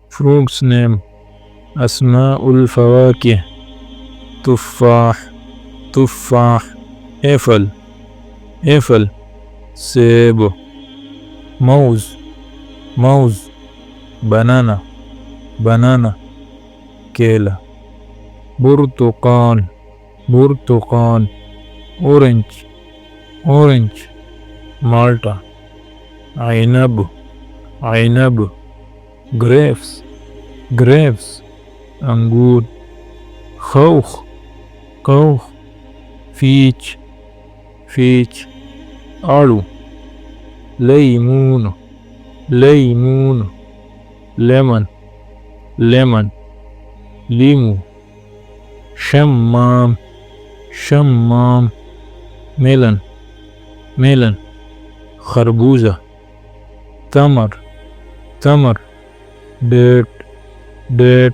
Fruits name أسماء الفواكه تفاح تفاح apple سيب موز banana كيلة برتقال orange مالطا عنب grapes أنجور خوخ peach آلو ليمون lemon ليمو شمام melon خربوزة تمر date